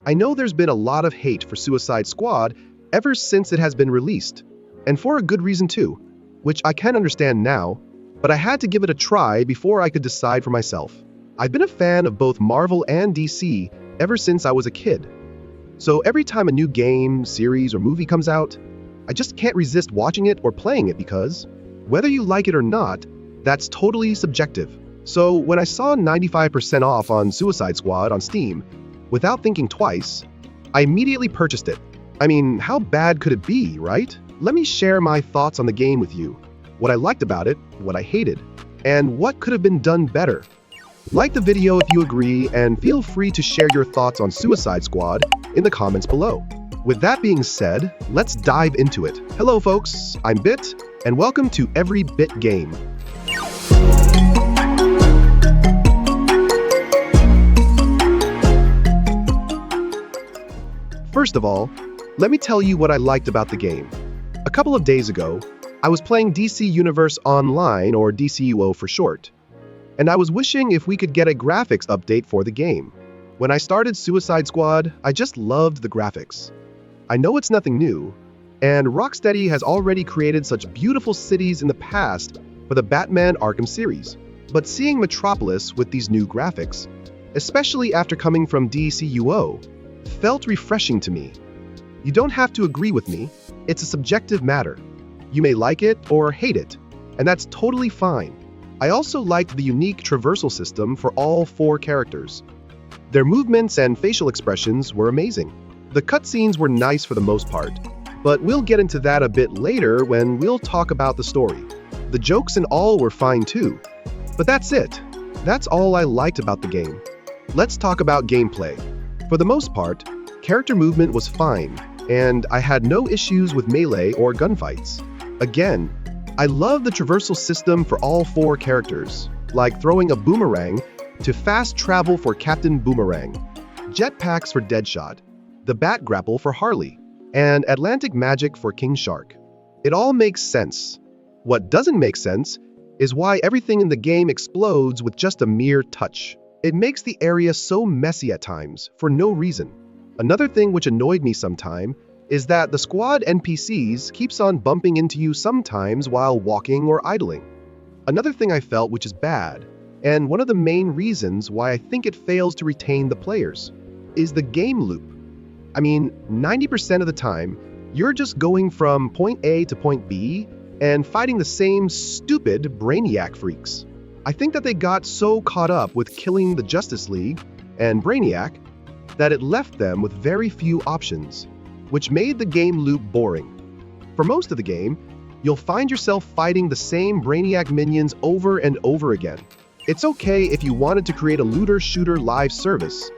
I know there's been a lot of hate for Suicide Squad ever since it has been released, and for a good reason too, which I can understand now, but I had to give it a try before I could decide for myself. I've been a fan of both Marvel and DC ever since I was a kid. So every time a new game, series, or movie comes out, I just can't resist watching it or playing it because, whether you like it or not, that's totally subjective. So when I saw 95% off on Suicide Squad on Steam, without thinking twice, I immediately purchased it. I mean, how bad could it be, right? Let me share my thoughts on the game with you. What I liked about it, what I hated, and what could have been done better. Like the video if you agree, and feel free to share your thoughts on Suicide Squad in the comments below. With that being said, let's dive into it. Hello folks, I'm Bit, and welcome to EveryBit-Game. First of all, let me tell you what I liked about the game. A couple of days ago, I was playing DC Universe Online, or DCUO for short, and I was wishing if we could get a graphics update for the game. When I started Suicide Squad, I just loved the graphics. I know it's nothing new, and Rocksteady has already created such beautiful cities in the past for the Batman Arkham series. But seeing Metropolis with these new graphics, especially after coming from DCUO, felt refreshing to me. You don't have to agree with me, it's a subjective matter. You may like it or hate it, and that's totally fine. I also liked the unique traversal system for all 4 characters. Their movements and facial expressions were amazing. The cutscenes were nice for the most part, but we'll get into that a bit later when we'll talk about the story. The jokes and all were fine too. But that's it. That's all I liked about the game. Let's talk about gameplay. For the most part, character movement was fine, and I had no issues with melee or gunfights. Again, I love the traversal system for all 4 characters, like throwing a boomerang to fast travel for Captain Boomerang, jetpacks for Deadshot, the Bat Grapple for Harley, and Atlantic Magic for King Shark. It all makes sense. What doesn't make sense is why everything in the game explodes with just a mere touch. It makes the area so messy at times, for no reason. Another thing which annoyed me sometime is that the squad NPCs keeps on bumping into you sometimes while walking or idling. Another thing I felt which is bad, and one of the main reasons why I think it fails to retain the players, is the game loop. I mean, 90% of the time, you're just going from point A to point B and fighting the same stupid Brainiac freaks. I think that they got so caught up with killing the Justice League and Brainiac that it left them with very few options, which made the game loop boring. For most of the game, you'll find yourself fighting the same Brainiac minions over and over again. It's okay if you wanted to create a looter-shooter live service,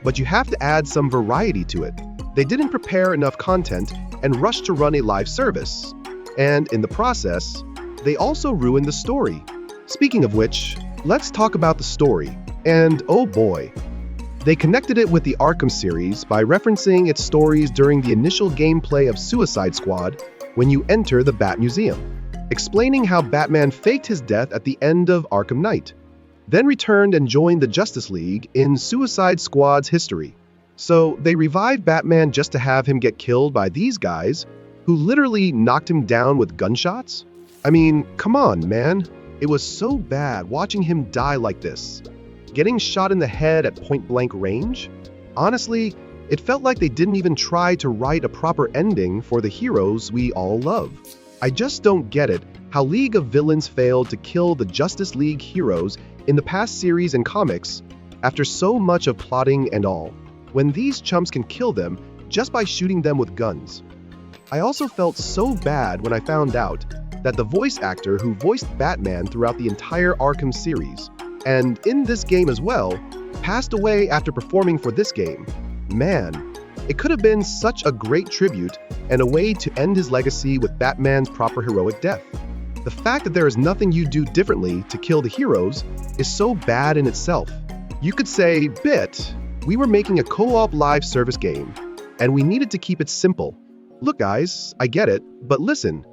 but you have to add some variety to it. They didn't prepare enough content and rushed to run a live service, and in the process, they also ruined the story. Speaking of which, let's talk about the story, and oh boy. They connected it with the Arkham series by referencing its stories during the initial gameplay of Suicide Squad when you enter the Bat Museum, explaining how Batman faked his death at the end of Arkham Knight, then returned and joined the Justice League in Suicide Squad's history. So they revived Batman just to have him get killed by these guys who literally knocked him down with gunshots? I mean, come on, man. It was so bad watching him die like this. Getting shot in the head at point-blank range? Honestly, it felt like they didn't even try to write a proper ending for the heroes we all love. I just don't get it how League of Villains failed to kill the Justice League heroes in the past series and comics after so much of plotting and all, when these chumps can kill them just by shooting them with guns. I also felt so bad when I found out that the voice actor who voiced Batman throughout the entire Arkham series, and in this game as well, passed away after performing for this game. Man, it could have been such a great tribute and a way to end his legacy with Batman's proper heroic death. The fact that there is nothing you do differently to kill the heroes is so bad in itself. You could say, Bit, we were making a co-op live service game, and we needed to keep it simple. Look guys, I get it, but listen.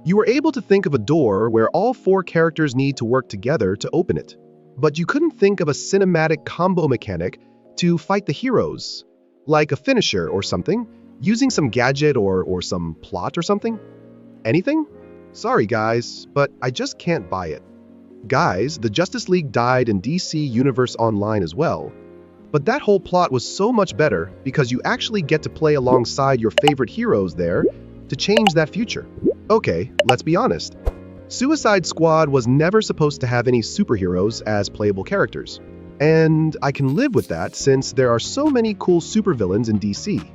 You were able to think of a door where all 4 characters need to work together to open it. But you couldn't think of a cinematic combo mechanic to fight the heroes. Like a finisher or something? Using some gadget or some plot or something? Anything? Sorry guys, but I just can't buy it. Guys, the Justice League died in DC Universe Online as well, but that whole plot was so much better because you actually get to play alongside your favorite heroes there to change that future. Okay, let's be honest. Suicide Squad was never supposed to have any superheroes as playable characters. And I can live with that since there are so many cool supervillains in DC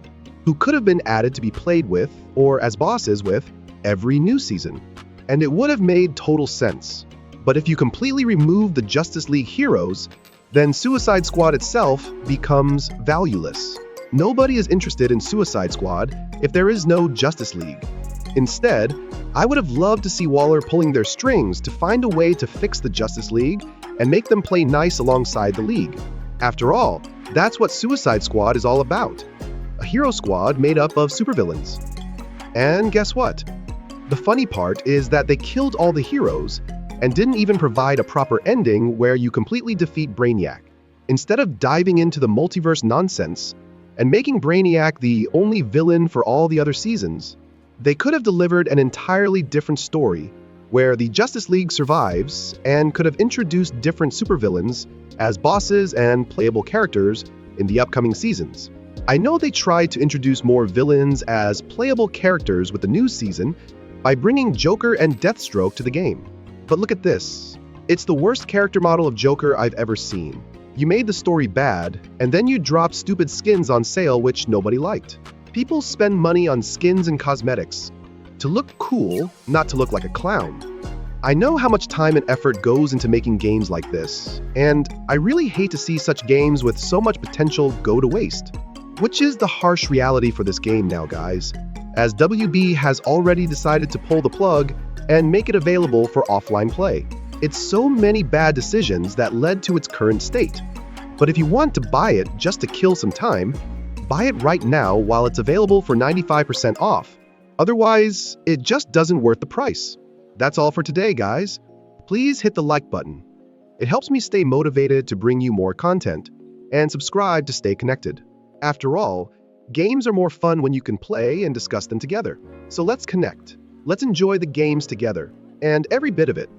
who could have been added to be played with, or as bosses with, every new season. And it would have made total sense. But if you completely remove the Justice League heroes, then Suicide Squad itself becomes valueless. Nobody is interested in Suicide Squad if there is no Justice League. Instead, I would have loved to see Waller pulling their strings to find a way to fix the Justice League and make them play nice alongside the League. After all, that's what Suicide Squad is all about. A hero squad made up of supervillains. And guess what? The funny part is that they killed all the heroes and didn't even provide a proper ending where you completely defeat Brainiac. Instead of diving into the multiverse nonsense and making Brainiac the only villain for all the other seasons, they could have delivered an entirely different story where the Justice League survives and could have introduced different supervillains as bosses and playable characters in the upcoming seasons. I know they tried to introduce more villains as playable characters with the new season by bringing Joker and Deathstroke to the game. But look at this. It's the worst character model of Joker I've ever seen. You made the story bad, and then you dropped stupid skins on sale which nobody liked. People spend money on skins and cosmetics to look cool, not to look like a clown. I know how much time and effort goes into making games like this, and I really hate to see such games with so much potential go to waste. Which is the harsh reality for this game now, guys, as WB has already decided to pull the plug and make it available for offline play. It's so many bad decisions that led to its current state. But if you want to buy it just to kill some time, buy it right now while it's available for 95% off. Otherwise, it just doesn't worth the price. That's all for today, guys. Please hit the like button. It helps me stay motivated to bring you more content, and subscribe to stay connected. After all, games are more fun when you can play and discuss them together. So let's connect. Let's enjoy the games together, and every bit of it.